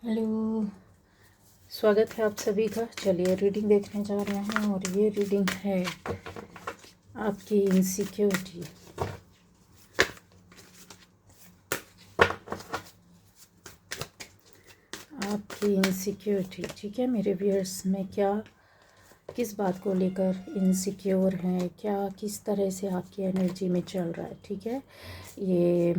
Hello. स्वागत है आप सभी का। चलिए रीडिंग देखने जा रहे हैं और ये रीडिंग है आपकी इनसिक्योरिटी। आपकी इनसिक्योरिटी, ठीक है मेरे व्यूअर्स में क्या किस बात को लेकर इनसिक्योर हैं, क्या किस तरह से आपकी एनर्जी में चल रहा है। ठीक है, ये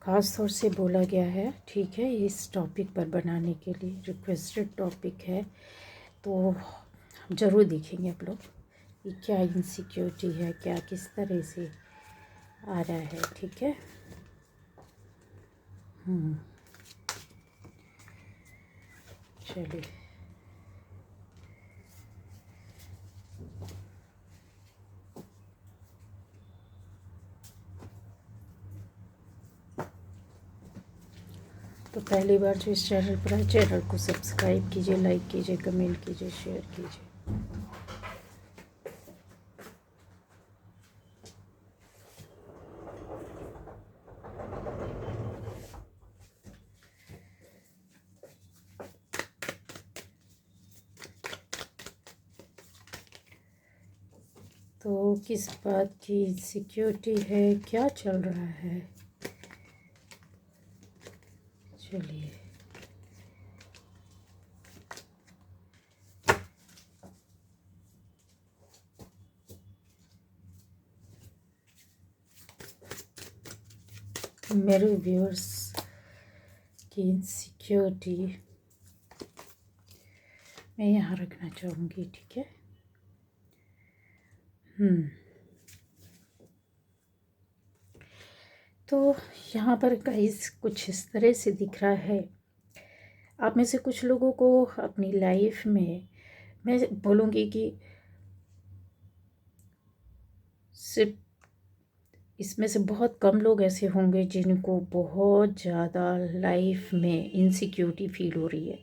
ख़ास तौर से बोला गया है, ठीक है, इस टॉपिक पर बनाने के लिए रिक्वेस्टेड टॉपिक है। तो ज़रूर देखेंगे आप लोग कि क्या इनसिक्योरिटी है, क्या किस तरह से आ रहा है। ठीक है, चलिए तो पहली बार जो इस चैनल पर है, चैनल को सब्सक्राइब कीजिए, लाइक कीजिए, कमेंट कीजिए, शेयर कीजिए। तो किस बात की सिक्योरिटी है, क्या चल रहा है, चलिए मेरे व्यूअर्स की इनसिक्योरिटी मैं यहाँ रखना चाहूँगी। ठीक है, तो यहाँ पर गाइस कुछ इस तरह से दिख रहा है। आप में से कुछ लोगों को अपनी लाइफ में मैं बोलूँगी कि सिर्फ इसमें से बहुत कम लोग ऐसे होंगे जिनको बहुत ज़्यादा लाइफ में इनसिक्योरिटी फील हो रही है,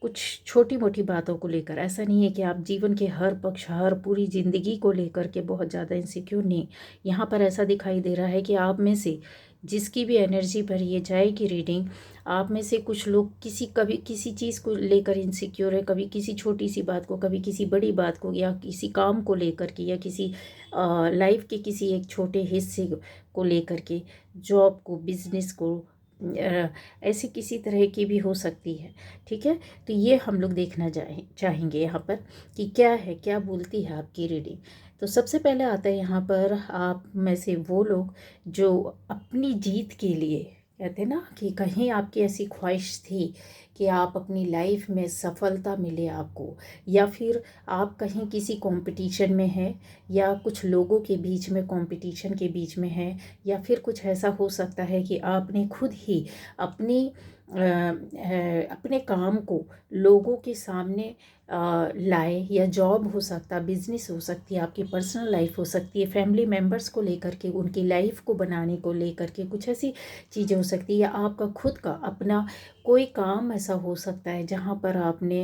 कुछ छोटी मोटी बातों को लेकर। ऐसा नहीं है कि आप जीवन के हर पक्ष, हर पूरी ज़िंदगी को लेकर के बहुत ज़्यादा इनसिक्योर नहीं। यहाँ पर ऐसा दिखाई दे रहा है कि आप में से जिसकी भी एनर्जी पर ये जाएगी रीडिंग, आप में से कुछ लोग कभी किसी चीज़ को लेकर इनसिक्योर है, कभी किसी छोटी सी बात को, कभी किसी बड़ी बात को, या किसी काम को लेकर के, या किसी लाइफ के किसी एक छोटे हिस्से को लेकर के, जॉब को, बिजनेस को, ऐसी किसी तरह की भी हो सकती है। ठीक है, तो ये हम लोग देखना चाहेंगे यहाँ पर कि क्या है, क्या बोलती है आपकी रीडिंग। तो सबसे पहले आता है यहाँ पर आप में से वो लोग जो अपनी जीत के लिए, कहते हैं ना कि कहीं आपकी ऐसी ख्वाहिश थी कि आप अपनी लाइफ में सफलता मिले आपको, या फिर आप कहीं किसी कंपटीशन में हैं, या कुछ लोगों के बीच में कंपटीशन के बीच में हैं, या फिर कुछ ऐसा हो सकता है कि आपने खुद ही अपनी अपने काम को लोगों के सामने लाए, या जॉब हो सकता, बिजनेस हो सकती है, आपकी पर्सनल लाइफ हो सकती है, फैमिली मेम्बर्स को लेकर के, उनकी लाइफ को बनाने को लेकर के कुछ ऐसी चीज़ें हो सकती है, या आपका खुद का अपना कोई काम ऐसा हो सकता है जहाँ पर आपने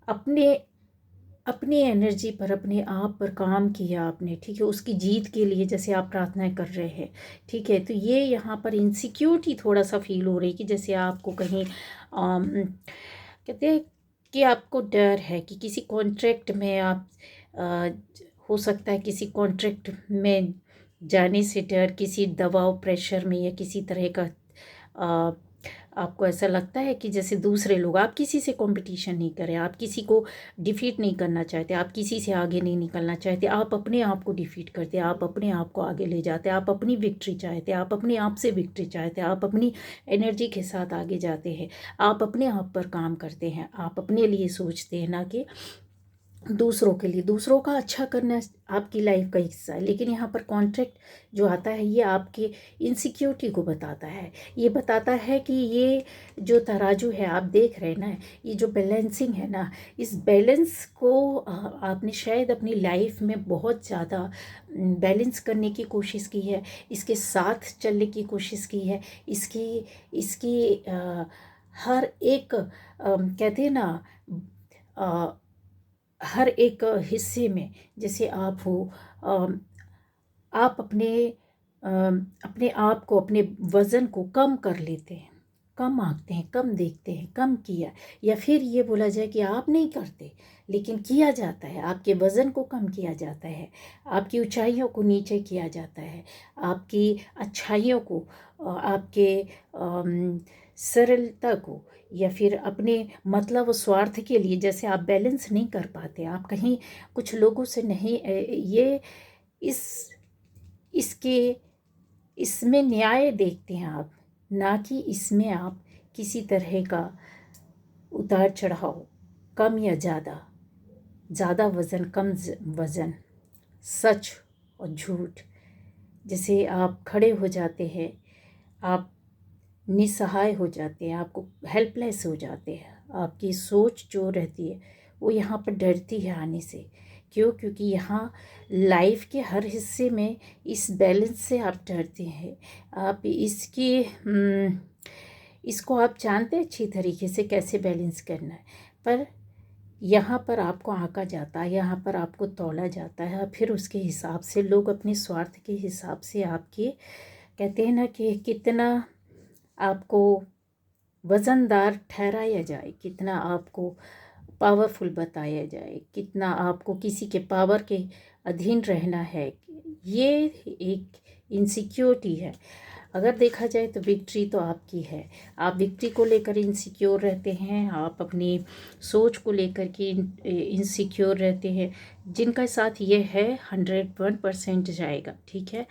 अपने अपनी एनर्जी पर, अपने आप पर काम किया आपने। ठीक है, उसकी जीत के लिए जैसे आप प्रार्थनाएं कर रहे हैं। ठीक है, तो ये यहाँ पर इनसिक्योरिटी थोड़ा सा फील हो रही है कि जैसे आपको कहीं कहते हैं कि आपको डर है कि किसी कॉन्ट्रैक्ट में आप आ, हो सकता है किसी कॉन्ट्रैक्ट में जाने से डर, किसी दबाव, प्रेशर में, या किसी तरह का आ, आपको ऐसा लगता है कि जैसे दूसरे लोग, आप किसी से कंपटीशन नहीं करें, आप किसी को डिफीट नहीं करना चाहते, आप किसी से आगे नहीं निकलना चाहते, आप अपने आप को डिफीट करते, आप अपने आप को आगे ले जाते, आप अपनी विक्ट्री चाहते, आप अपने आप से विक्ट्री चाहते, आप अपनी एनर्जी के साथ आगे जाते हैं, आप अपने आप पर काम करते हैं, आप अपने लिए सोचते हैं, ना कि दूसरों के लिए। दूसरों का अच्छा करना आपकी लाइफ का हिस्सा है, लेकिन यहाँ पर कॉन्ट्रैक्ट जो आता है ये आपकी इनसिक्योरिटी को बताता है। ये बताता है कि ये जो तराजू है आप देख रहे हैं ना, ये जो बैलेंसिंग है ना, इस बैलेंस को आपने शायद अपनी लाइफ में बहुत ज़्यादा बैलेंस करने की कोशिश की है, इसके साथ चलने की कोशिश की है, इसकी इसकी हर एक कहते हैं ना, हर एक हिस्से में, जैसे आप हो, आप अपने अपने आप को, अपने वज़न को कम कर लेते हैं, कम आंकते हैं, कम देखते हैं, कम किया, या फिर ये बोला जाए कि आप नहीं करते लेकिन किया जाता है, आपके वज़न को कम किया जाता है, आपकी ऊंचाइयों को नीचे किया जाता है, आपकी अच्छाइयों को, आपके सरलता को, या फिर अपने मतलब स्वार्थ के लिए जैसे आप बैलेंस नहीं कर पाते, आप कहीं कुछ लोगों से नहीं, ये इस इसके इसमें न्याय देखते हैं आप, ना कि इसमें आप किसी तरह का उतार चढ़ाव, कम या ज़्यादा, ज़्यादा वज़न, कम वज़न, सच और झूठ। जैसे आप खड़े हो जाते हैं, आप निसहाय हो जाते हैं, आपको हेल्पलेस हो जाते हैं, आपकी सोच जो रहती है वो यहाँ पर डरती है आने से। क्यों? क्योंकि यहाँ लाइफ के हर हिस्से में इस बैलेंस से आप डरते हैं, आप इसको आप जानते हैं अच्छी तरीके से कैसे बैलेंस करना है, पर यहाँ पर आपको आंका जाता है, यहाँ पर आपको तौला जाता है, फिर उसके हिसाब से लोग अपने स्वार्थ के हिसाब से आपके, कहते हैं ना कि कितना आपको वज़नदार ठहराया जाए, कितना आपको पावरफुल बताया जाए, कितना आपको किसी के पावर के अधीन रहना है, ये एक इनसिक्योरिटी है। अगर देखा जाए तो विक्ट्री तो आपकी है, आप विक्ट्री को लेकर इनसिक्योर रहते हैं, आप अपनी सोच को लेकर के इनसिक्योर रहते हैं, जिनका साथ ये है 101% जाएगा, ठीक है।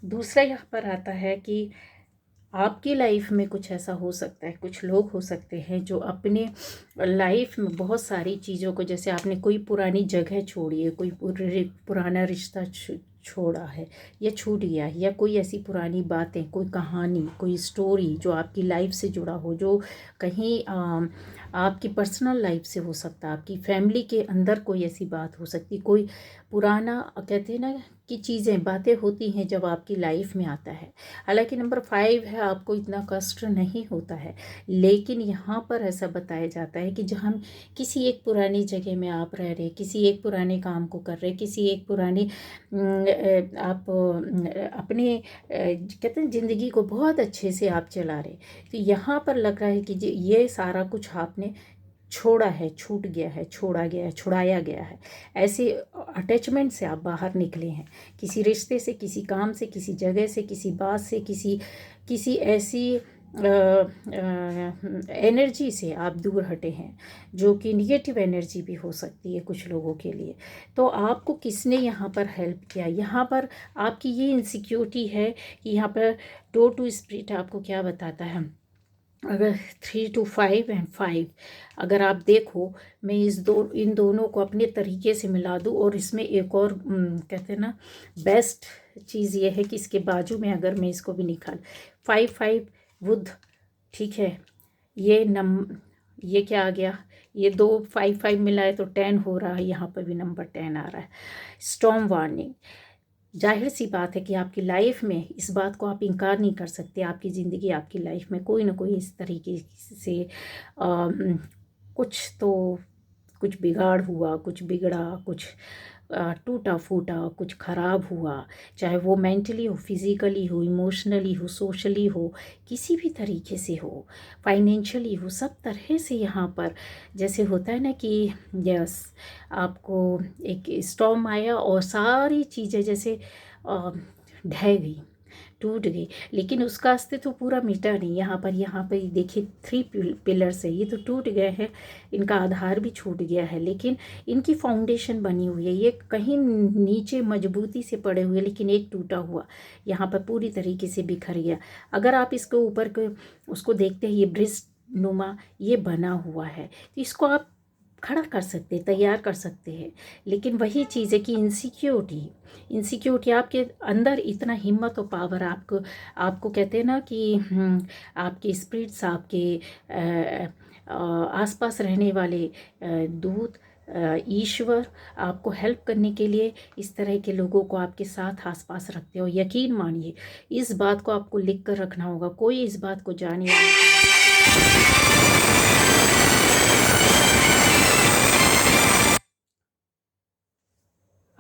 दूसरा यहाँ पर आता है कि आपकी लाइफ में कुछ ऐसा हो सकता है, कुछ लोग हो सकते हैं जो अपने लाइफ में बहुत सारी चीज़ों को, जैसे आपने कोई पुरानी जगह छोड़ी है, कोई पुराना रिश्ता छोड़ा है या छूट गया है, या कोई ऐसी पुरानी बातें, कोई कहानी, कोई स्टोरी जो आपकी लाइफ से जुड़ा हो, जो कहीं आपकी पर्सनल लाइफ से हो सकता है, आपकी फैमिली के अंदर कोई ऐसी बात हो सकती, कोई पुराना, कहते हैं ना कि चीज़ें, बातें होती हैं जब आपकी लाइफ में आता है। हालांकि नंबर 5 है, आपको इतना कष्ट नहीं होता है, लेकिन यहाँ पर ऐसा बताया जाता है कि जहाँ किसी एक पुरानी जगह में आप रह रहे, किसी एक पुराने काम को कर रहे, किसी एक पुराने आप अपने कहते हैं ज़िंदगी को बहुत अच्छे से आप चला रहे, तो यहाँ पर लग रहा है कि ये सारा कुछ आपने छोड़ा है, छूट गया है, छोड़ा गया है, छुड़ाया गया है, ऐसे अटैचमेंट से आप बाहर निकले हैं, किसी रिश्ते से, किसी काम से, किसी जगह से, किसी बात से, किसी ऐसी एनर्जी से आप दूर हटे हैं जो कि निगेटिव एनर्जी भी हो सकती है कुछ लोगों के लिए। तो आपको किसने यहाँ पर हेल्प किया? यहाँ पर आपकी ये इनसिक्योरिटी है कि यहाँ पर डोर टू स्पिरिट आपको क्या बताता है, अगर 3 to 5 एंड 5, अगर आप देखो, मैं इन दोनों को अपने तरीके से मिला दूँ, और इसमें एक और कहते हैं ना बेस्ट चीज़ ये है कि इसके बाजू में अगर मैं इसको भी निकाल 5 बुध, ठीक है, ये क्या आ गया, ये 2 5 मिला है तो 10 हो रहा है, यहाँ पर भी नंबर 10 आ रहा है। स्टॉर्म वार्निंग, जाहिर सी बात है कि आपकी लाइफ में इस बात को आप इनकार नहीं कर सकते, आपकी ज़िंदगी, आपकी लाइफ में कोई ना कोई इस तरीके से कुछ तो कुछ बिगाड़ हुआ, कुछ बिगड़ा, कुछ टूटा फूटा, कुछ ख़राब हुआ, चाहे वो मेंटली हो, फिज़िकली हो, इमोशनली हो, सोशली हो, किसी भी तरीके से हो, फाइनेंशियली हो, सब तरह से यहाँ पर जैसे होता है ना कि यस, आपको एक स्टॉर्म आया और सारी चीज़ें जैसे ढह गई, टूट गई, लेकिन उसका अस्तित्व पूरा मिटा नहीं। यहाँ पर देखिए 3 पिलर्स है, ये तो टूट गए हैं, इनका आधार भी छूट गया है, लेकिन इनकी फाउंडेशन बनी हुई है, ये कहीं नीचे मजबूती से पड़े हुए, लेकिन एक टूटा हुआ यहाँ पर पूरी तरीके से बिखर गया। अगर आप इसके ऊपर के उसको देखते हैं, ये ब्रिज नुमा ये बना हुआ है, तो इसको आप खड़ा कर सकते हैं, तैयार कर सकते हैं, लेकिन वही चीज़ है कि इनसिक्योरिटी आपके अंदर इतना हिम्मत और पावर, आपको कहते हैं ना कि आपके स्पिरिट्स, आपके आसपास रहने वाले दूत, ईश्वर आपको हेल्प करने के लिए इस तरह के लोगों को आपके साथ आसपास रखते हो। यकीन मानिए, इस बात को आपको लिख कर रखना होगा, कोई इस बात को जाने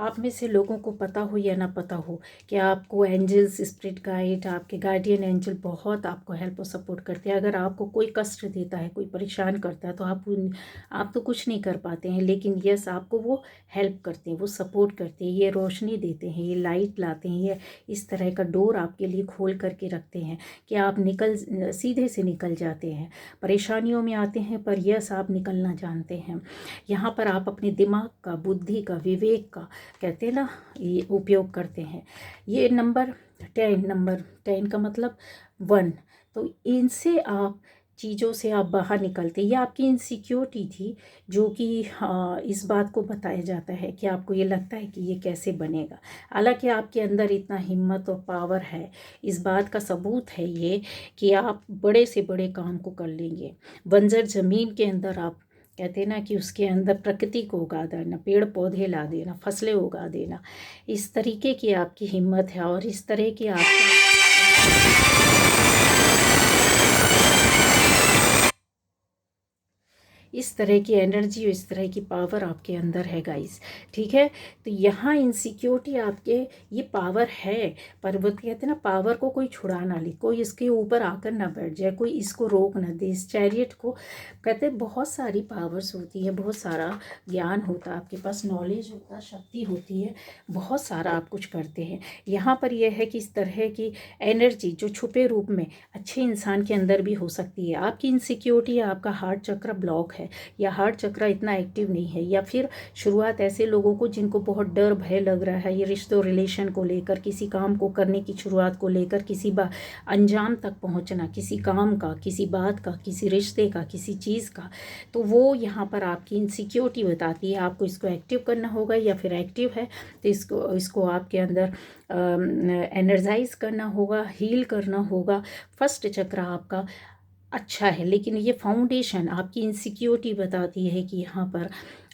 आप में से लोगों को पता हो या ना पता हो कि आपको एंजल्स, स्पिरिट गाइड, आपके गार्डियन एंजल बहुत आपको हेल्प और सपोर्ट करते हैं। अगर आपको कोई कष्ट देता है, कोई परेशान करता है, तो आप तो कुछ नहीं कर पाते हैं, लेकिन यस आपको वो हेल्प करते हैं, वो सपोर्ट करते हैं, ये रोशनी देते हैं, ये लाइट लाते हैं, ये इस तरह का डोर आपके लिए खोल करके रखते हैं कि आप सीधे से निकल जाते हैं। परेशानियों में आते हैं पर यस आप निकलना जानते हैं। यहाँ पर आप अपने दिमाग का, बुद्धि का, विवेक का, कहते हैं ना, ये उपयोग करते हैं। ये नंबर 10 का मतलब 1। तो इनसे आप चीज़ों से आप बाहर निकलते। ये आपकी इनसिक्योरिटी थी जो कि इस बात को बताया जाता है कि आपको ये लगता है कि ये कैसे बनेगा। हालांकि आपके अंदर इतना हिम्मत और पावर है, इस बात का सबूत है ये कि आप बड़े से बड़े काम को कर लेंगे। बंजर ज़मीन के अंदर आप, कहते हैं ना कि उसके अंदर प्रकृति को उगा देना, पेड़ पौधे ला देना, फसलें उगा देना, इस तरीके की आपकी हिम्मत है और इस तरह की आपकी इस तरह की एनर्जी और इस तरह की पावर आपके अंदर है गाइस। ठीक है, तो यहाँ इनसिक्योरिटी आपके, ये पावर है, पर वो कहते हैं ना, पावर को कोई छुड़ा ना ले, कोई इसके ऊपर आकर ना बैठ जाए, कोई इसको रोक ना दे। इस चैरियट को कहते हैं बहुत सारी पावर्स होती है, बहुत सारा ज्ञान होता है आपके पास, नॉलेज होता है, शक्ति होती है, बहुत सारा आप कुछ करते हैं। यहाँ पर यह है कि इस तरह की एनर्जी जो छुपे रूप में अच्छे इंसान के अंदर भी हो सकती है। आपकी इनसिक्योरिटी, आपका हार्ट चक्र ब्लॉक है या हार्ट चक्र इतना एक्टिव नहीं है, या फिर शुरुआत ऐसे लोगों को जिनको बहुत डर भय लग रहा है, ये रिश्तों रिलेशन को लेकर, किसी काम को करने की शुरुआत को लेकर, किसी अंजाम तक पहुंचना, किसी काम का, किसी बात का, किसी रिश्ते का, किसी चीज़ का, तो वो यहाँ पर आपकी इनसिक्योरिटी बताती है। आपको इसको एक्टिव करना होगा, या फिर एक्टिव है तो इसको आपके अंदर एनर्जाइज करना होगा, हील करना होगा। फर्स्ट चक्र आपका अच्छा है, लेकिन ये फाउंडेशन आपकी इनसिक्योरिटी बताती है कि यहाँ पर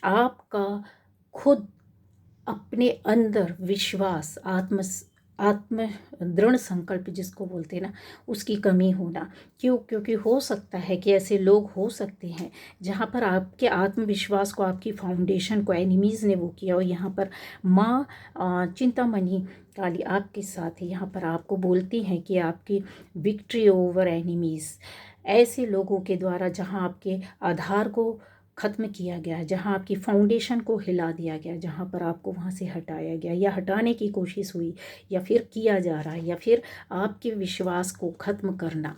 आपका खुद अपने अंदर विश्वास, आत्म दृढ़ संकल्प जिसको बोलते हैं ना, उसकी कमी होना। क्योंकि हो सकता है कि ऐसे लोग हो सकते हैं जहाँ पर आपके आत्मविश्वास को, आपकी फाउंडेशन को एनिमीज़ ने वो किया। और यहाँ पर माँ चिंतामणि काली आपके साथ है, यहाँ पर आपको बोलती हैं कि आपकी विक्ट्री ओवर एनिमीज़ ऐसे लोगों के द्वारा जहाँ आपके आधार को ख़त्म किया गया, जहाँ आपकी फाउंडेशन को हिला दिया गया, जहाँ पर आपको वहाँ से हटाया गया या हटाने की कोशिश हुई या फिर किया जा रहा है, या फिर आपके विश्वास को ख़त्म करना,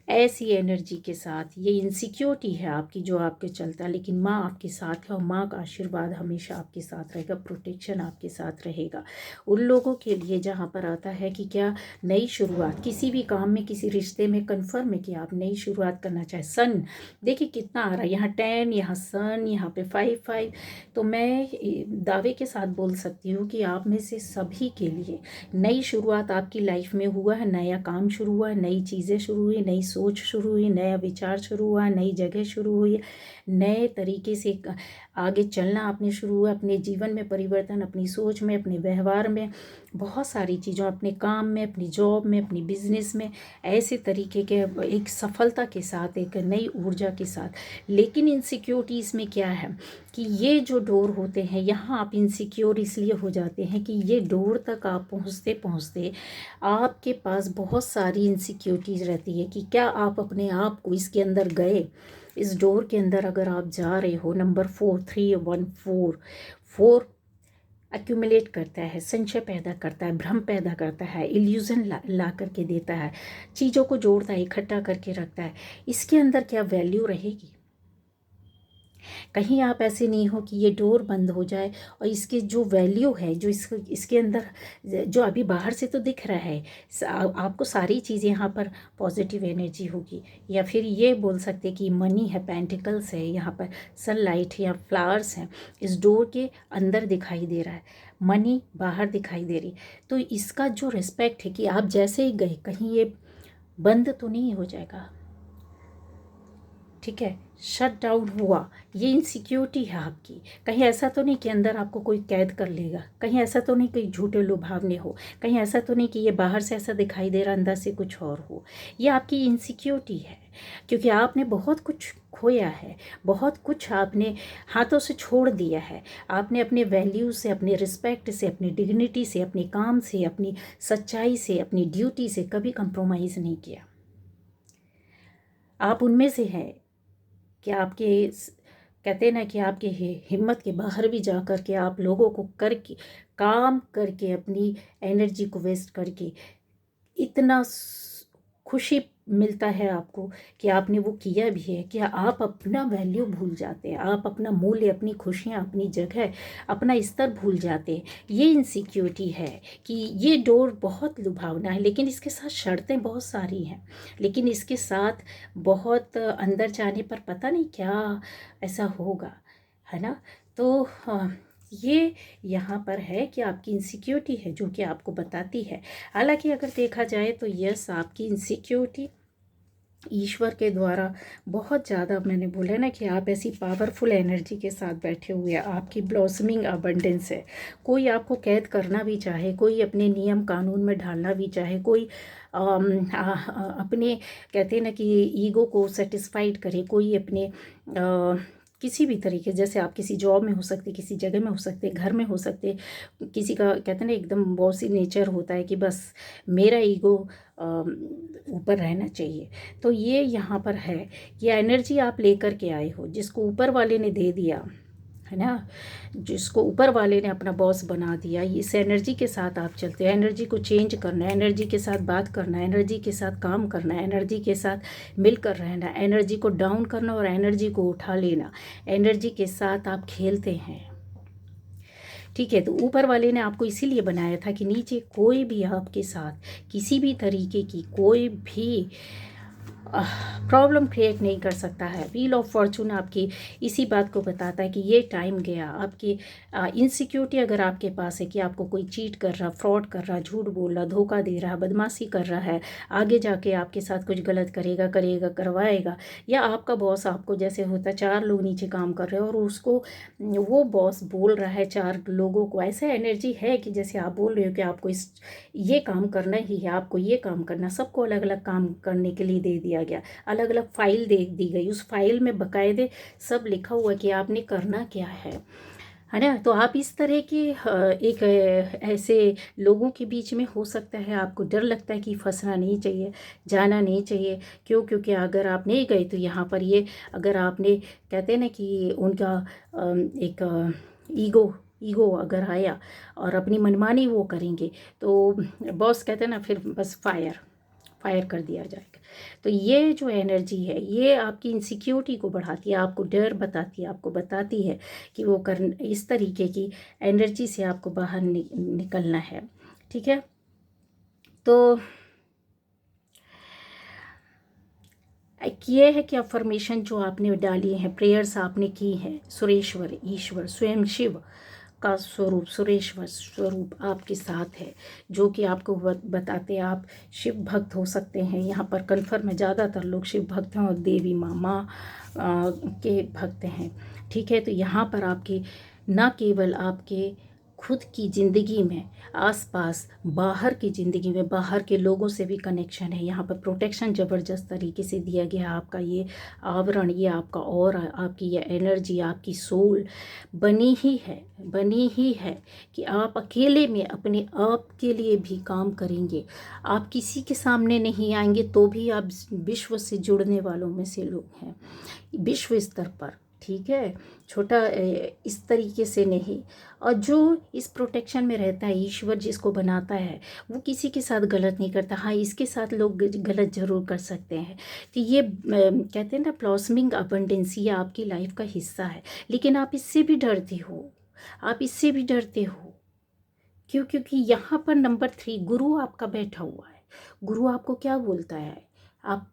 ऐसी एनर्जी के साथ ये इनसिक्योरिटी है आपकी जो आपके चलता है। लेकिन माँ आपके साथ है और माँ का आशीर्वाद हमेशा आपके साथ रहेगा, प्रोटेक्शन आपके साथ रहेगा। उन लोगों के लिए जहाँ पर आता है कि क्या नई शुरुआत किसी भी काम में, किसी रिश्ते में कन्फर्म है कि आप नई शुरुआत करना चाहें। सन देखिए कितना आ रहा है, यहाँ 10, यहाँ सन, यहाँ पे 5 तो मैं दावे के साथ बोल सकती हूँ कि आप में से सभी के लिए नई शुरुआत आपकी लाइफ में हुआ है, नया काम शुरू हुआ है, नई चीज़ें शुरू हुई, नई सोच शुरू हुई, नया विचार शुरू हुआ, नई जगह शुरू हुई, नए तरीके से आगे चलना आपने शुरू हुआ, अपने जीवन में परिवर्तन, अपनी सोच में, अपने व्यवहार में, बहुत सारी चीज़ों, अपने काम में, अपनी जॉब में, अपनी बिजनेस में, ऐसे तरीके के एक सफलता के साथ, एक नई ऊर्जा के साथ। लेकिन इनसिक्योरिटीज़ में क्या है कि ये जो डोर होते हैं, यहाँ आप इनसिक्योर इसलिए हो जाते हैं कि ये डोर तक आप पहुँचते पहुँचते आपके पास बहुत सारी इनसिक्योरिटीज़ रहती है कि क्या आप अपने आप को इसके अंदर गए, इस डोर के अंदर अगर आप जा रहे हो। नंबर 4, 3, 1, 4 एक्यूमुलेट करता है, संशय पैदा करता है, भ्रम पैदा करता है, इल्यूज़न ला करके देता है, चीज़ों को जोड़ता है, इकट्ठा करके रखता है। इसके अंदर क्या वैल्यू रहेगी? कहीं आप ऐसे नहीं हो कि ये डोर बंद हो जाए और इसकी जो वैल्यू है, जो इसके अंदर जो अभी बाहर से तो दिख रहा है, आपको सारी चीज़ें यहाँ पर पॉजिटिव एनर्जी होगी, या फिर ये बोल सकते कि मनी है, पेंटिकल्स है, यहाँ पर सनलाइट या फ्लावर्स हैं, इस डोर के अंदर दिखाई दे रहा है, मनी बाहर दिखाई दे रही। तो इसका जो रिस्पेक्ट है कि आप जैसे ही गए, कहीं ये बंद तो नहीं हो जाएगा। ठीक है, शट डाउन हुआ, ये इनसिक्योरिटी है आपकी। कहीं ऐसा तो नहीं कि अंदर आपको कोई कैद कर लेगा, कहीं ऐसा तो नहीं कि झूठे लुभावने हो, कहीं ऐसा तो नहीं कि ये बाहर से ऐसा दिखाई दे रहा अंदर से कुछ और हो। ये आपकी इनसिक्योरिटी है, क्योंकि आपने बहुत कुछ खोया है, बहुत कुछ आपने हाथों से छोड़ दिया है। आपने अपने वैल्यू से, अपने रिस्पेक्ट से, अपनी डिग्निटी से, अपने काम से, अपनी सच्चाई से, अपनी ड्यूटी से कभी कंप्रोमाइज़ नहीं किया। आप उनमें से हैं कि आपके कहते हैं ना कि आपके हिम्मत के बाहर भी जा कर के आप लोगों को करके, काम करके, अपनी एनर्जी को वेस्ट करके इतना खुशी मिलता है आपको कि आपने वो किया भी है कि आप अपना वैल्यू भूल जाते हैं, आप अपना मूल्य, अपनी खुशियाँ, अपनी जगह, अपना स्तर भूल जाते हैं। ये इनसिक्योरिटी है कि ये डोर बहुत लुभावना है, लेकिन इसके साथ शर्तें बहुत सारी हैं, लेकिन इसके साथ बहुत अंदर जाने पर पता नहीं क्या ऐसा होगा, है ना। तो ये यहाँ पर है कि आपकी इनसिक्योरिटी है जो कि आपको बताती है। हालांकि अगर देखा जाए तो यस, आपकी इनसिक्योरिटी ईश्वर के द्वारा बहुत ज़्यादा, मैंने बोला ना कि आप ऐसी पावरफुल एनर्जी के साथ बैठे हुए हैं, आपकी ब्लॉसमिंग अबंडेंस है। कोई आपको कैद करना भी चाहे, कोई अपने नियम कानून में ढालना भी चाहे, कोई अपने कहते हैं ना कि ईगो को सेटिस्फाइड करे, कोई अपने किसी भी तरीके, जैसे आप किसी जॉब में हो सकते, किसी जगह में हो सकते, घर में हो सकते, किसी का कहते हैं ना एकदम बॉसी नेचर होता है कि बस मेरा ईगो ऊपर रहना चाहिए। तो ये यहाँ पर है कि एनर्जी आप लेकर के आए हो, जिसको ऊपर वाले ने दे दिया है ना, जिसको ऊपर वाले ने अपना बॉस बना दिया, इस एनर्जी के साथ आप चलते हो। एनर्जी को चेंज करना, एनर्जी के साथ बात करना, एनर्जी के साथ काम करना, एनर्जी के साथ मिलकर रहना, एनर्जी को डाउन करना और एनर्जी को उठा लेना, एनर्जी के साथ आप खेलते हैं। ठीक है, तो ऊपर वाले ने आपको इसीलिए बनाया था कि नीचे कोई भी आपके साथ किसी भी तरीके की कोई भी प्रॉब्लम क्रिएट नहीं कर सकता है। व्हील ऑफ फॉर्चून आपकी इसी बात को बताता है कि ये टाइम गया। आपकी इनसिक्योरिटी अगर आपके पास है कि आपको कोई चीट कर रहा, फ्रॉड कर रहा, झूठ बोल रहा, धोखा दे रहा, बदमाशी कर रहा है, आगे जाके आपके साथ कुछ गलत करेगा, करवाएगा, या आपका बॉस आपको, जैसे होता है 4 लोग नीचे काम कर रहे हैं और उसको वो बॉस बोल रहा है 4 लोगों को, ऐसा एनर्जी है कि जैसे आप बोल रहे हो कि आपको ये काम करना ही है, आपको ये काम करना, सबको अलग अलग काम करने के लिए दे दिया गया, अलग अलग फाइल दे दी गई, उस फाइल में बकायदे सब लिखा हुआ कि आपने करना क्या है ना। तो आप इस तरह के एक ऐसे लोगों के बीच में हो सकता है, आपको डर लगता है कि फंसना नहीं चाहिए, जाना नहीं चाहिए। क्यों? क्योंकि अगर आप नहीं गए तो यहाँ पर ये, अगर आपने कहते हैं ना कि उनका एक ईगो अगर आया और अपनी मनमानी वो करेंगे तो बॉस कहते हैं ना फिर बस फायर कर दिया जाएगा। तो ये जो एनर्जी है ये आपकी इनसिक्योरिटी को बढ़ाती है, आपको डर बताती है, आपको बताती है कि वो कर, इस तरीके की एनर्जी से आपको बाहर निकलना है। ठीक है, तो एक ये है कि अफर्मेशन जो आपने डाली हैं, प्रेयर्स आपने की हैं, सुरेश्वर, ईश्वर, स्वयं शिव का स्वरूप, सुरेश्वर स्वरूप आपके साथ है, जो कि आपको बताते हैं आप शिव भक्त हो सकते हैं। यहाँ पर कन्फर्म है, ज़्यादातर लोग शिव भक्त हैं और देवी माँ के भक्त हैं। ठीक है, तो यहाँ पर आपके न केवल आपके खुद की ज़िंदगी में, आसपास बाहर की ज़िंदगी में, बाहर के लोगों से भी कनेक्शन है। यहाँ पर प्रोटेक्शन ज़बरदस्त तरीके से दिया गया। आपका ये आवरण, ये आपका और आपकी ये एनर्जी, आपकी सोल बनी ही है कि आप अकेले में अपने आप के लिए भी काम करेंगे। आप किसी के सामने नहीं आएंगे तो भी आप विश्व से जुड़ने वालों में से लोग हैं, विश्व स्तर पर। ठीक है, छोटा इस तरीके से नहीं। और जो इस प्रोटेक्शन में रहता है, ईश्वर जिसको बनाता है वो किसी के साथ गलत नहीं करता। हाँ, इसके साथ लोग गलत जरूर कर सकते हैं। तो ये कहते हैं ना ब्लॉसमिंग अबंडेंस, ये आपकी लाइफ का हिस्सा है। लेकिन आप इससे भी डरते हो, आप इससे भी डरते हो। क्यों? क्योंकि यहाँ पर नंबर 3 गुरु आपका बैठा हुआ है। गुरु आपको क्या बोलता है? आप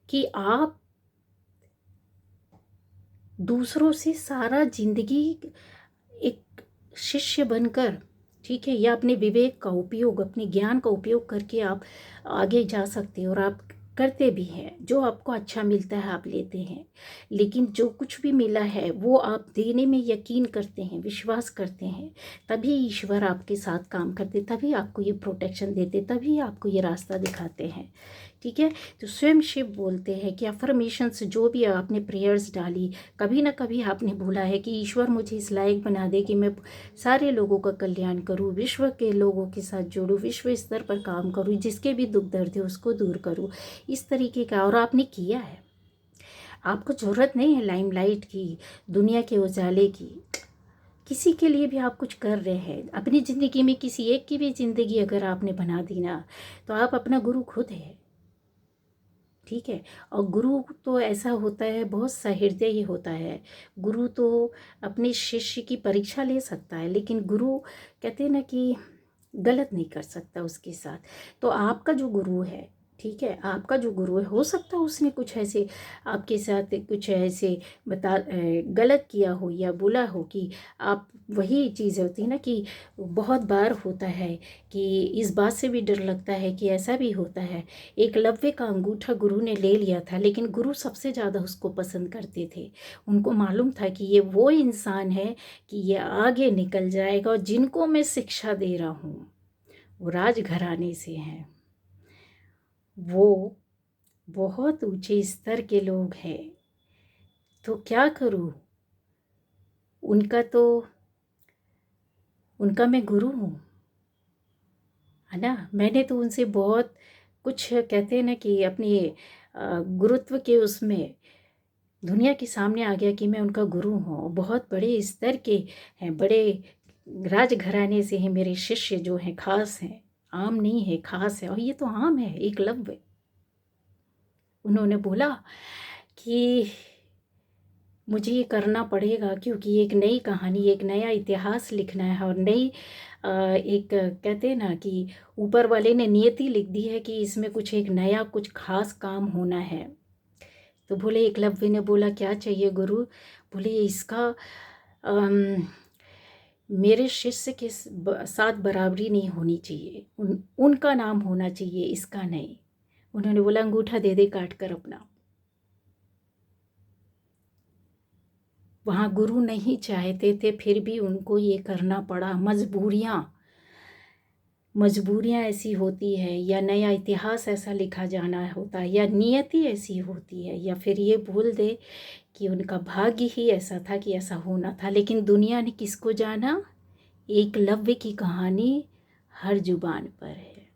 कि आप दूसरों से सारा जिंदगी एक शिष्य बनकर, ठीक है, या अपने विवेक का उपयोग, अपने ज्ञान का उपयोग करके आप आगे जा सकते हो और आप करते भी हैं, जो आपको अच्छा मिलता है आप लेते हैं, लेकिन जो कुछ भी मिला है वो आप देने में यकीन करते हैं, विश्वास करते हैं, तभी ईश्वर आपके साथ काम करते, तभी आपको ये प्रोटेक्शन देते, तभी आपको ये रास्ता दिखाते हैं। ठीक है, तो स्वयं शिव बोलते हैं कि अफर्मेशंस जो भी आपने प्रेयर्स डाली, कभी ना कभी आपने बोला है कि ईश्वर मुझे इस लायक बना दे कि मैं सारे लोगों का कल्याण करूं, विश्व के लोगों के साथ जुड़ूं, विश्व स्तर पर काम करूं, जिसके भी दुख दर्द है उसको दूर करूं, इस तरीके का। और आपने किया है। आपको ज़रूरत नहीं है लाइमलाइट की, दुनिया के उजाले की, किसी के लिए भी आप कुछ कर रहे हैं अपनी ज़िंदगी में, किसी एक की भी ज़िंदगी अगर आपने बना दी ना, तो आप अपना गुरु खुद है। ठीक है, और गुरु तो ऐसा होता है, बहुत सहृदय होता है। गुरु तो अपने शिष्य की परीक्षा ले सकता है, लेकिन गुरु कहते हैं ना कि गलत नहीं कर सकता उसके साथ। तो आपका जो गुरु है, ठीक है, आपका जो गुरु है, हो सकता है उसने कुछ ऐसे आपके साथ कुछ ऐसे गलत किया हो या बोला हो कि आप, वही चीज़ होती है ना कि बहुत बार होता है कि इस बात से भी डर लगता है कि ऐसा भी होता है। एकलव्य का अंगूठा गुरु ने ले लिया था, लेकिन गुरु सबसे ज़्यादा उसको पसंद करते थे। उनको मालूम था कि ये वो इंसान है कि ये आगे निकल जाएगा, और जिनको मैं शिक्षा दे रहा हूँ वो राजघराने से हैं, वो बहुत ऊंचे स्तर के लोग हैं। तो क्या करूँ, उनका मैं गुरु हूँ, है ना। मैंने तो उनसे बहुत कुछ, कहते हैं ना कि अपनी गुरुत्व के उसमें दुनिया के सामने आ गया कि मैं उनका गुरु हूँ। बहुत बड़े स्तर के हैं, बड़े राजघराने से हैं मेरे शिष्य जो हैं, खास हैं, आम नहीं है, खास है। और ये तो आम है, एकलव्य। उन्होंने बोला कि मुझे ये करना पड़ेगा, क्योंकि एक नई कहानी, एक नया इतिहास लिखना है, और नई एक, कहते हैं ना कि ऊपर वाले ने नियति लिख दी है कि इसमें कुछ एक नया, कुछ खास काम होना है। तो बोले, एकलव्य ने बोला, क्या चाहिए गुरु? बोले, इसका मेरे शिष्य के साथ बराबरी नहीं होनी चाहिए, उनका नाम होना चाहिए, इसका नहीं। उन्होंने बोला, अंगूठा दे दे काट कर अपना। वहाँ गुरु नहीं चाहते थे, फिर भी उनको ये करना पड़ा। मजबूरियाँ ऐसी होती है, या नया इतिहास ऐसा लिखा जाना होता है, या नियति ऐसी होती है, या फिर ये बोल दे कि उनका भाग्य ही ऐसा था कि ऐसा होना था। लेकिन दुनिया ने किसको जाना? एकलव्य की कहानी हर जुबान पर है।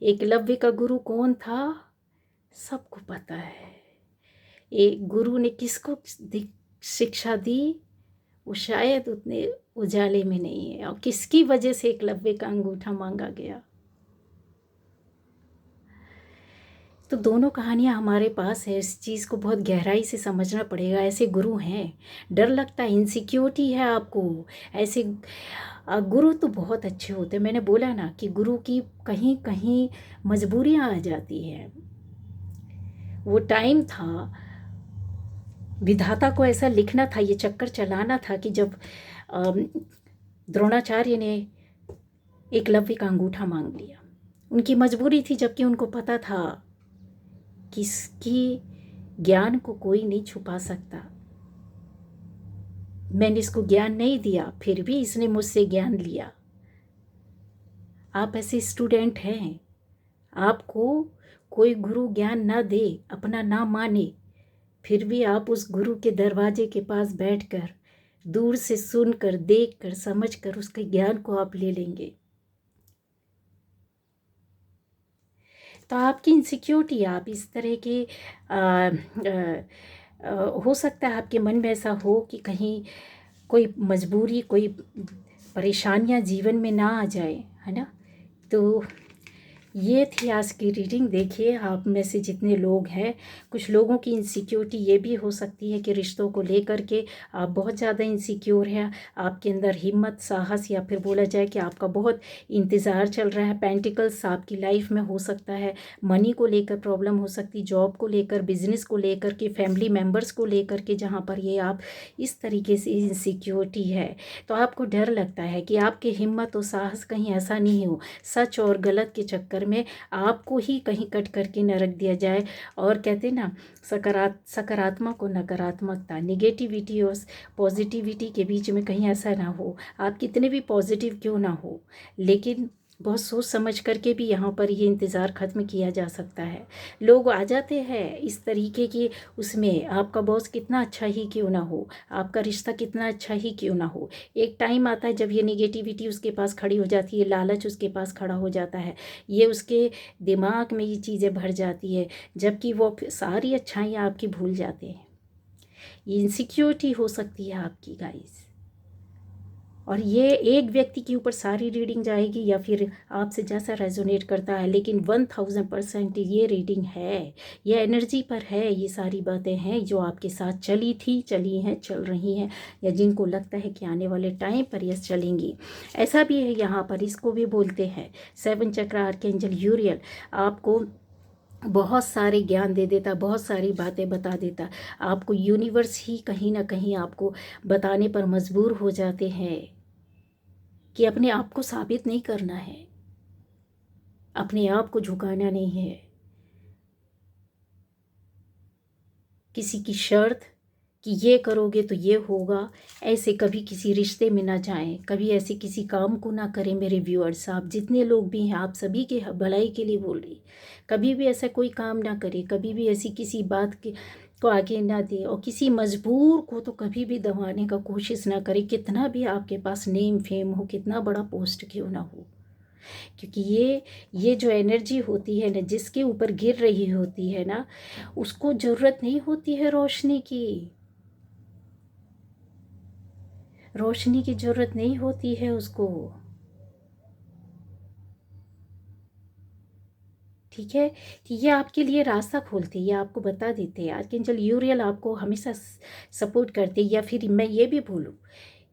एकलव्य का गुरु कौन था? सबको पता है। एक गुरु ने किसको शिक्षा दी, वो शायद उतने उजाले में नहीं है। और किसकी वजह से एकलव्य का अंगूठा मांगा गया? तो दोनों कहानियाँ हमारे पास है। इस चीज़ को बहुत गहराई से समझना पड़ेगा। ऐसे गुरु हैं, डर लगता है, इनसिक्योरिटी है आपको। ऐसे गुरु तो बहुत अच्छे होते हैं। मैंने बोला ना कि गुरु की कहीं कहीं मजबूरियाँ आ जाती हैं। वो टाइम था, विधाता को ऐसा लिखना था, ये चक्कर चलाना था कि जब द्रोणाचार्य ने एकलव्य का अंगूठा मांग लिया, उनकी मजबूरी थी, जबकि उनको पता था कि इसकी ज्ञान को कोई नहीं छुपा सकता। मैंने इसको ज्ञान नहीं दिया, फिर भी इसने मुझसे ज्ञान लिया। आप ऐसे स्टूडेंट हैं, आपको कोई गुरु ज्ञान ना दे, अपना ना माने, फिर भी आप उस गुरु के दरवाजे के पास बैठकर दूर से सुनकर, देखकर, समझकर उसके ज्ञान को आप ले लेंगे। तो आपकी इनसिक्योरिटी, आप इस तरह के हो सकता है आपके मन में ऐसा हो कि कहीं कोई मजबूरी, कोई परेशानियां जीवन में ना आ जाए, है ना। तो ये थी आज की रीडिंग। देखिए, आप में से जितने लोग हैं, कुछ लोगों की इनसिक्योरिटी ये भी हो सकती है कि रिश्तों को लेकर के आप बहुत ज़्यादा इनसिक्योर हैं। आपके अंदर हिम्मत, साहस, या फिर बोला जाए कि आपका बहुत इंतज़ार चल रहा है। पेंटिकल्स आपकी लाइफ में हो सकता है, मनी को लेकर प्रॉब्लम हो सकती, जॉब को लेकर, बिजनेस को लेकर के, फैमिली मेम्बर्स को लेकर के, जहाँ पर ये आप इस तरीके से इनसिक्योरिटी है। तो आपको डर लगता है कि आपकी हिम्मत और साहस कहीं ऐसा नहीं हो, सच और गलत के चक्कर चक्कर में आपको ही कहीं कट करके न रख दिया जाए। और कहते हैं ना, सकारात्मक और नकारात्मकता, निगेटिविटी और पॉजिटिविटी के बीच में कहीं ऐसा ना हो। आप कितने भी पॉजिटिव क्यों ना हो, लेकिन बहुत सोच समझ करके भी यहाँ पर ये इंतज़ार ख़त्म किया जा सकता है। लोग आ जाते हैं इस तरीके की, उसमें आपका बॉस कितना अच्छा ही क्यों ना हो, आपका रिश्ता कितना अच्छा ही क्यों ना हो, एक टाइम आता है जब ये निगेटिविटी उसके पास खड़ी हो जाती है, लालच उसके पास खड़ा हो जाता है, ये उसके दिमाग में ये चीज़ें भर जाती है, जबकि वो सारी अच्छाइयाँ आपकी भूल जाते हैं। ये इनसिक्योरिटी हो सकती है आपकी गाइस। और ये एक व्यक्ति के ऊपर सारी रीडिंग जाएगी या फिर आपसे जैसा रेजोनेट करता है, लेकिन 1000% ये रीडिंग है, ये एनर्जी पर है। ये सारी बातें हैं जो आपके साथ चली थी, चली हैं, चल रही हैं, या जिनको लगता है कि आने वाले टाइम पर ये चलेंगी। ऐसा भी है यहाँ पर, इसको भी बोलते हैं 7 चक्र आर्कएंजल यूरियल आपको बहुत सारे ज्ञान दे देता, बहुत सारी बातें बता देता। आपको यूनिवर्स ही कहीं ना कहीं आपको बताने पर मजबूर हो जाते हैं कि अपने आप को साबित नहीं करना है, अपने आप को झुकाना नहीं है। किसी की शर्त कि ये करोगे तो ये होगा, ऐसे कभी किसी रिश्ते में ना जाएं, कभी ऐसे किसी काम को ना करें। मेरे व्यूअर्स, आप जितने लोग भी हैं, आप सभी के भलाई के लिए बोल रही। कभी भी ऐसा कोई काम ना करें, कभी भी ऐसी किसी बात के को आगे ना दे, और किसी मजबूर को तो कभी भी दबाने का कोशिश ना करें, कितना भी आपके पास नेम फेम हो, कितना बड़ा पोस्ट क्यों ना हो। क्योंकि ये जो एनर्जी होती है ना, जिसके ऊपर गिर रही होती है ना, उसको ज़रूरत नहीं होती है रोशनी की, रोशनी की ज़रूरत नहीं होती है उसको। ठीक है, कि ये आपके लिए रास्ता खोलते, ये आपको बता देते हैं। आर्कएंजल यूरियल आपको हमेशा सपोर्ट करते। या फिर मैं ये भी बोलूँ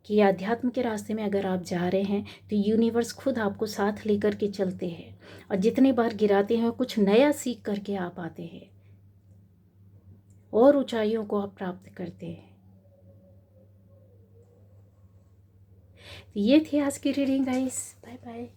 कि अध्यात्म के रास्ते में अगर आप जा रहे हैं तो यूनिवर्स खुद आपको साथ लेकर के चलते हैं, और जितने बार गिराते हैं कुछ नया सीख करके आप आते हैं, और ऊंचाइयों को आप प्राप्त करते हैं। तो ये थी आज की रीडिंग गाइस, बाय बाय।